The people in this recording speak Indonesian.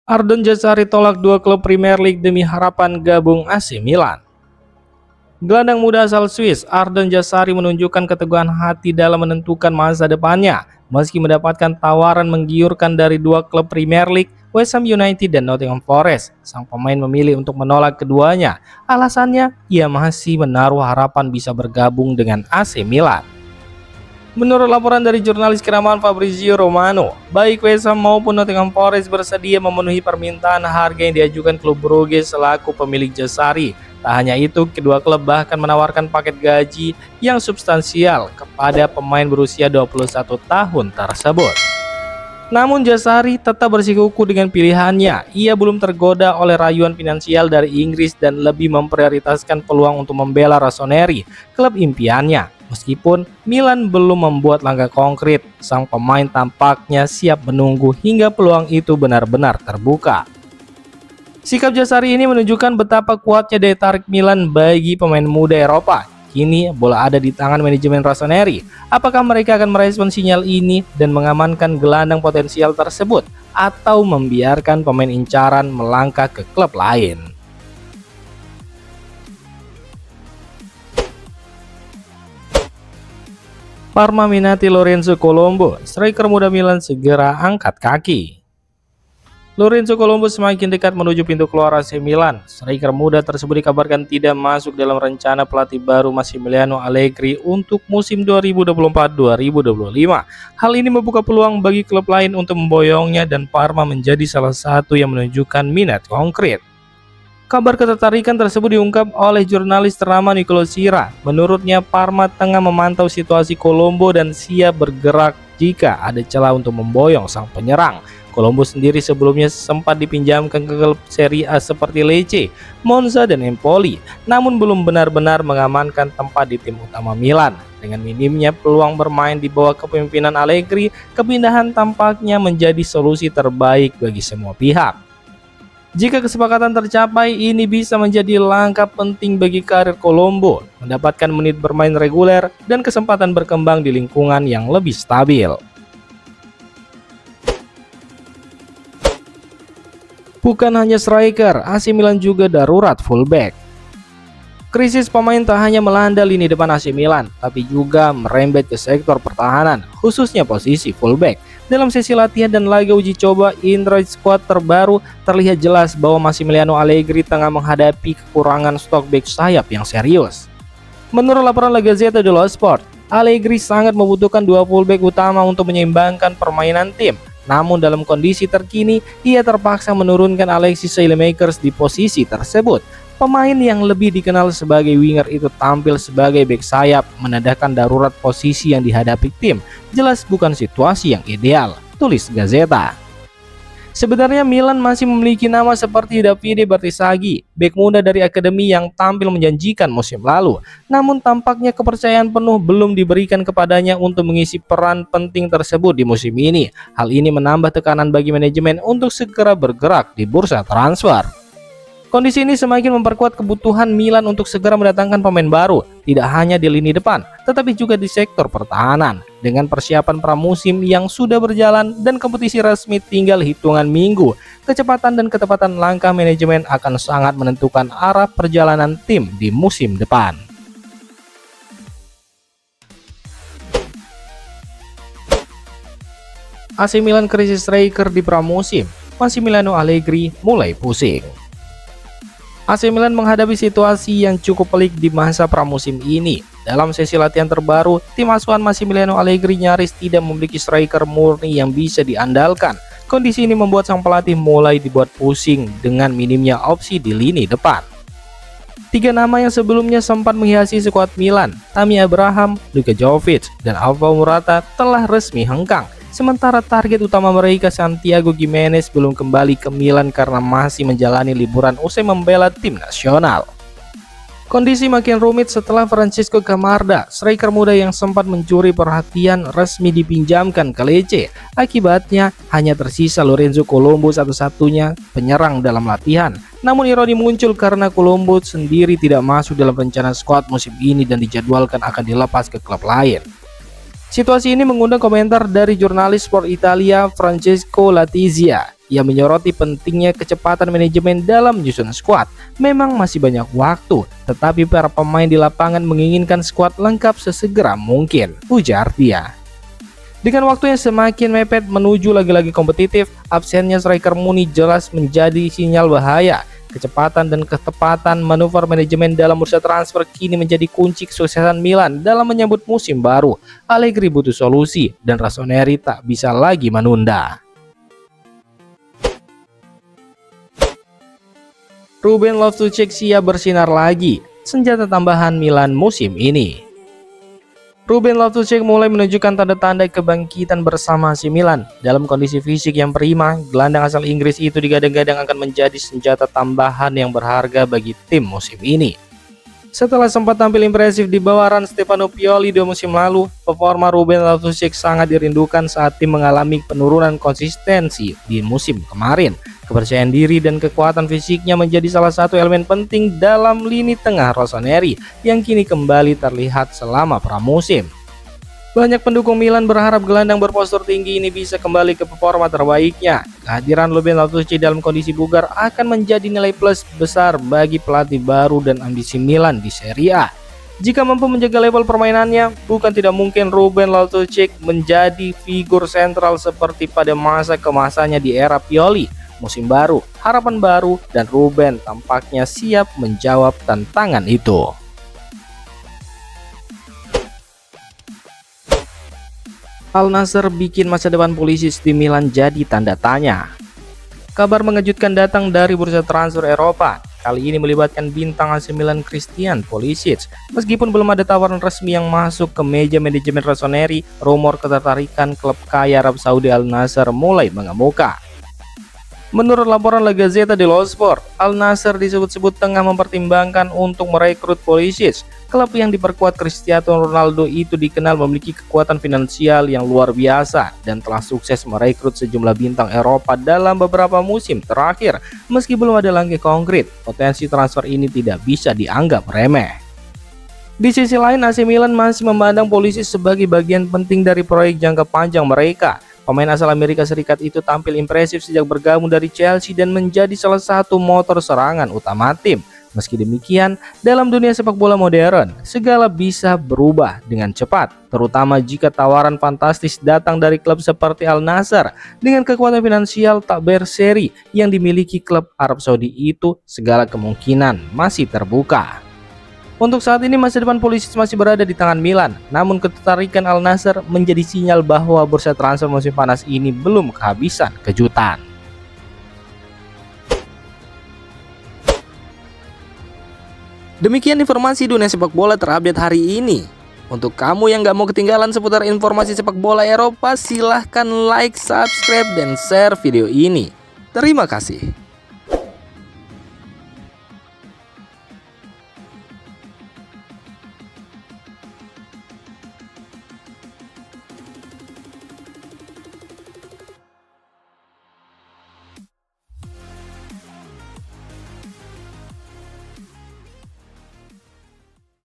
Ardon Jazari tolak dua klub Premier League demi harapan gabung AC Milan. Gelandang muda asal Swiss, Ardon Jazari menunjukkan keteguhan hati dalam menentukan masa depannya. Meski mendapatkan tawaran menggiurkan dari dua klub Premier League, West Ham United dan Nottingham Forest, sang pemain memilih untuk menolak keduanya. Alasannya, ia masih menaruh harapan bisa bergabung dengan AC Milan. Menurut laporan dari jurnalis kenamaan Fabrizio Romano, baik West Ham maupun Nottingham Forest bersedia memenuhi permintaan harga yang diajukan klub Brugge selaku pemilik Jazari. Tak hanya itu, kedua klub bahkan menawarkan paket gaji yang substansial kepada pemain berusia 21 tahun tersebut. Namun Jazari tetap bersikukuh dengan pilihannya. Ia belum tergoda oleh rayuan finansial dari Inggris dan lebih memprioritaskan peluang untuk membela Rossoneri, klub impiannya. Meskipun Milan belum membuat langkah konkret, sang pemain tampaknya siap menunggu hingga peluang itu benar-benar terbuka. Sikap Jazari ini menunjukkan betapa kuatnya daya tarik Milan bagi pemain muda Eropa. Kini bola ada di tangan manajemen Rossoneri. Apakah mereka akan merespon sinyal ini dan mengamankan gelandang potensial tersebut, atau membiarkan pemain incaran melangkah ke klub lain? Parma minati Lorenzo Colombo, striker muda Milan segera angkat kaki. Lorenzo Colombo semakin dekat menuju pintu keluar AC Milan. Striker muda tersebut dikabarkan tidak masuk dalam rencana pelatih baru Massimiliano Allegri untuk musim 2024-2025. Hal ini membuka peluang bagi klub lain untuk memboyongnya dan Parma menjadi salah satu yang menunjukkan minat konkret. Kabar ketertarikan tersebut diungkap oleh jurnalis ternama Nicolo Sira. Menurutnya, Parma tengah memantau situasi Colombo dan siap bergerak jika ada celah untuk memboyong sang penyerang. Colombo sendiri sebelumnya sempat dipinjamkan ke klub Serie A seperti Lecce, Monza, dan Empoli, namun belum benar-benar mengamankan tempat di tim utama Milan. Dengan minimnya peluang bermain di bawah kepemimpinan Allegri, kepindahan tampaknya menjadi solusi terbaik bagi semua pihak. Jika kesepakatan tercapai, ini bisa menjadi langkah penting bagi karir Colombo, mendapatkan menit bermain reguler dan kesempatan berkembang di lingkungan yang lebih stabil. Bukan hanya striker, AC Milan juga darurat fullback. Krisis pemain tak hanya melanda lini depan AC Milan, tapi juga merembet ke sektor pertahanan, khususnya posisi fullback. Dalam sesi latihan dan laga uji coba intra squad terbaru, terlihat jelas bahwa Massimiliano Allegri tengah menghadapi kekurangan stok back sayap yang serius. Menurut laporan La Gazzetta dello Sport, Allegri sangat membutuhkan dua fullback utama untuk menyeimbangkan permainan tim. Namun dalam kondisi terkini, ia terpaksa menurunkan Alexis Saelemaekers di posisi tersebut. Pemain yang lebih dikenal sebagai winger itu tampil sebagai bek sayap, menandakan darurat posisi yang dihadapi tim. Jelas bukan situasi yang ideal, tulis Gazzetta. Sebenarnya Milan masih memiliki nama seperti Davide Bertisaghi, bek muda dari akademi yang tampil menjanjikan musim lalu. Namun tampaknya kepercayaan penuh belum diberikan kepadanya untuk mengisi peran penting tersebut di musim ini. Hal ini menambah tekanan bagi manajemen untuk segera bergerak di bursa transfer. Kondisi ini semakin memperkuat kebutuhan Milan untuk segera mendatangkan pemain baru, tidak hanya di lini depan, tetapi juga di sektor pertahanan. Dengan persiapan pramusim yang sudah berjalan dan kompetisi resmi tinggal hitungan minggu, kecepatan dan ketepatan langkah manajemen akan sangat menentukan arah perjalanan tim di musim depan. AC Milan krisis striker di pramusim, Massimiliano Allegri mulai pusing. AC Milan menghadapi situasi yang cukup pelik di masa pramusim ini. Dalam sesi latihan terbaru, tim asuhan Massimiliano Allegri nyaris tidak memiliki striker murni yang bisa diandalkan. Kondisi ini membuat sang pelatih mulai dibuat pusing dengan minimnya opsi di lini depan. Tiga nama yang sebelumnya sempat menghiasi skuad Milan, Tammy Abraham, Luka Jovic, dan Alvaro Morata telah resmi hengkang. Sementara target utama mereka Santiago Gimenez belum kembali ke Milan karena masih menjalani liburan usai membela tim nasional. Kondisi makin rumit setelah Francisco Camarda, striker muda yang sempat mencuri perhatian, resmi dipinjamkan ke Lecce. Akibatnya hanya tersisa Lorenzo Colombo satu-satunya penyerang dalam latihan. Namun ironi muncul karena Colombo sendiri tidak masuk dalam rencana skuad musim ini dan dijadwalkan akan dilepas ke klub lain. Situasi ini mengundang komentar dari jurnalis Sport Italia Francesco Latizia. Ia menyoroti pentingnya kecepatan manajemen dalam menyusun skuad. Memang masih banyak waktu, tetapi para pemain di lapangan menginginkan skuad lengkap sesegera mungkin, ujar dia. Dengan waktu yang semakin mepet menuju lagi-lagi kompetitif, absennya striker Muni jelas menjadi sinyal bahaya. Kecepatan dan ketepatan manuver manajemen dalam bursa transfer kini menjadi kunci kesuksesan Milan dalam menyambut musim baru. Allegri butuh solusi dan Rossoneri tak bisa lagi menunda. Ruben Loftus-Cheek siap bersinar lagi, senjata tambahan Milan musim ini. Ruben Loftus-Cheek mulai menunjukkan tanda-tanda kebangkitan bersama AC Milan. Dalam kondisi fisik yang prima, gelandang asal Inggris itu digadang-gadang akan menjadi senjata tambahan yang berharga bagi tim musim ini. Setelah sempat tampil impresif di bawahan Stefano Pioli 2 musim lalu, performa Ruben Loftus-Cheek sangat dirindukan saat tim mengalami penurunan konsistensi di musim kemarin. Kepercayaan diri dan kekuatan fisiknya menjadi salah satu elemen penting dalam lini tengah Rossoneri yang kini kembali terlihat selama pramusim. Banyak pendukung Milan berharap gelandang berpostur tinggi ini bisa kembali ke performa terbaiknya. Kehadiran Ruben Loftus-Cheek dalam kondisi bugar akan menjadi nilai plus besar bagi pelatih baru dan ambisi Milan di Serie A. Jika mampu menjaga level permainannya, bukan tidak mungkin Ruben Loftus-Cheek menjadi figur sentral seperti pada masa kemasannya di era Pioli. Musim baru, harapan baru, dan Ruben tampaknya siap menjawab tantangan itu. Al Nassr bikin masa depan Pulisic di Milan jadi tanda tanya. Kabar mengejutkan datang dari bursa transfer Eropa. Kali ini melibatkan bintang AC Milan Christian Pulisic. Meskipun belum ada tawaran resmi yang masuk ke meja manajemen Rossoneri, rumor ketertarikan klub kaya Arab Saudi Al Nassr mulai mengemuka. Menurut laporan La Gazzetta dello Sport, Al Nassr disebut-sebut tengah mempertimbangkan untuk merekrut Pulisic. Klub yang diperkuat Cristiano Ronaldo itu dikenal memiliki kekuatan finansial yang luar biasa dan telah sukses merekrut sejumlah bintang Eropa dalam beberapa musim terakhir. Meski belum ada langkah konkret, potensi transfer ini tidak bisa dianggap remeh. Di sisi lain, AC Milan masih memandang Pulisic sebagai bagian penting dari proyek jangka panjang mereka. Pemain asal Amerika Serikat itu tampil impresif sejak bergabung dari Chelsea dan menjadi salah satu motor serangan utama tim. Meski demikian, dalam dunia sepak bola modern, segala bisa berubah dengan cepat, terutama jika tawaran fantastis datang dari klub seperti Al Nassr. Dengan kekuatan finansial tak berseri yang dimiliki klub Arab Saudi itu, segala kemungkinan masih terbuka. Untuk saat ini masa depan Pulisic masih berada di tangan Milan, namun ketertarikan Al Nassr menjadi sinyal bahwa bursa transfer musim panas ini belum kehabisan kejutan. Demikian informasi dunia sepak bola terupdate hari ini. Untuk kamu yang gak mau ketinggalan seputar informasi sepak bola Eropa, silahkan like, subscribe, dan share video ini. Terima kasih.